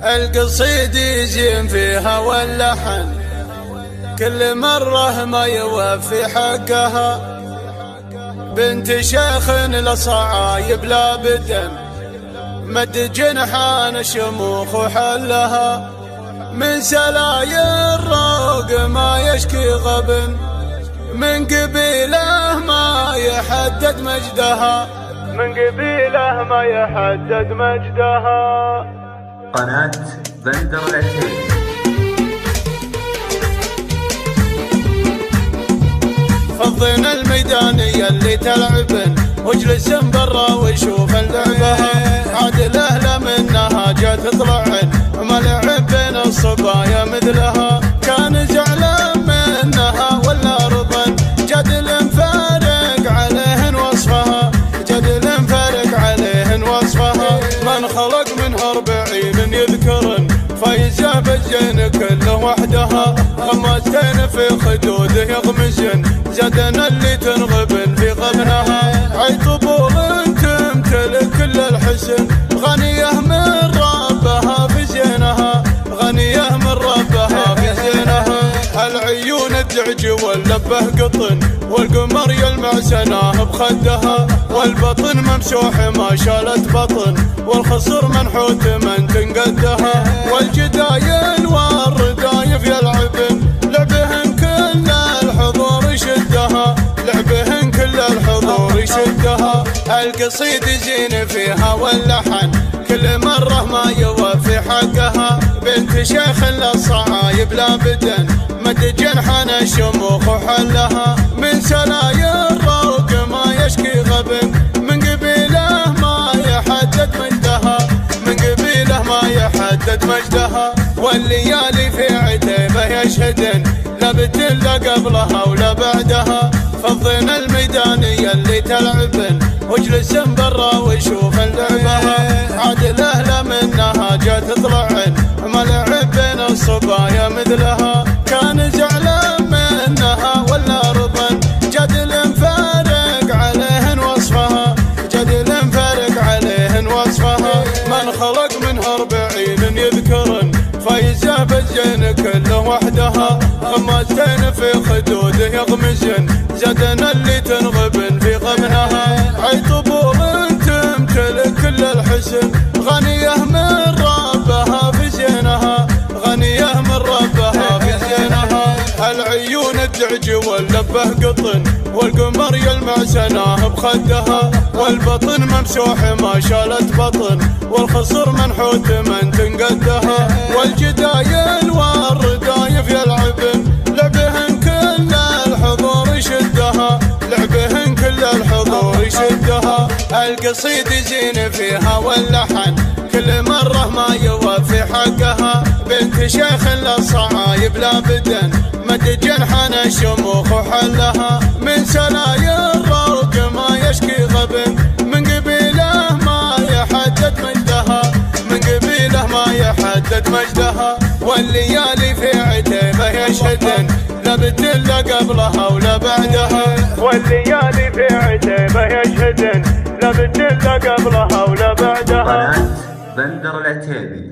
القصيد يزين فيها واللحن كل مرة ما يوفي حقها. بنت شيخ لصعايب لا بدن مد جنحان شموخ وحلها. من سلايا الروق ما يشكي غبن من قبيله ما يحدد مجدها. من قبيله ما يحدد مجدها. قناة بندر العتيبي. فضينا الميدان يلي تلعبن واجلس برا وشوف اللعبها. عاد الاهله منها جات تطلعن ما لعب بين الصبايا مثلها. كان زعلان منها ولا رضن جدل مفارق عليهن وصفها. جدل مفارق عليهن وصفها. من خلق منها 40 يذكرن فايزه بالزين كله وحدها. غمازتين في خدوده يغمزن زدنا اللي تنغبن في غبنها. عي طبول تمتلك كل الحسن غنيه من ربها في زينها. غنيه من ربها في زينها. العيون الدعج واللبه قطن والقمر يلمع سناه بخدها. والبطن ممسوح ما شالت بطن والخصر منحوت من تنقدها. والجدايل والردايف يلعبن لعبهن كل الحضور يشدها. لعبهن كل الحضور يشدها. القصيد زين فيها واللحن كل مرة ما يوفي حقها. بنت شيخ للصعايب لا بدن مد جنحان الشموخ وحلها. من سلايا الروق ما يشكي غبن من قبيله ما يحدد مجدها. من قبيله ما يحدد مجدها. والليالي في عتيبه يشهدن لا بتن لا قبلها ولا بعدها. فضينا الميدان يلي تلعبن واجلس برا وشوف اللعبها. عاد الاهله منها جات تطلعن ما لعب بين الصبايا مثلها. كان زعلان منها ولا رضن جدل مفارق عليهن وصفها. جدل مفارق عليهن وصفها. من خلق منها 40 يذكرن فايزه بالزين كله وحدها. غمازتين في خدوده يغمزن زدنا اللي تنغبن في غبنها. عي طبول تمتلك كل الحسن غنيه من ربها في زينها. غنيه من ربها في زينها. العيون الدعج واللبه قطن والقمر يلمع سناه بخدها. والبطن ممسوح ما شالت بطن والخصر منحوت من تنقدها. والجدايل والردايف يلعبن لعبهن كل الحضور يشدها. لعبهن كل الحضور يشدها. القصيد زين فيها واللحن كل مرة ما يوفي حقها. بنت شيخ للصعايب لا بدن مد جنحان الشموخ وحلها. من سلايا الروق ما يشكي غبن من قبيله ما يحدد مجدها. من قبيله ما يحدد مجدها. والليالي في عتيبه يشهدن لا بتن لا قبلها ولا بعدها. والليالي في عتيبه يشهدن لا بتن لا قبلها ولا بعدها. قناة بندر العتيبي.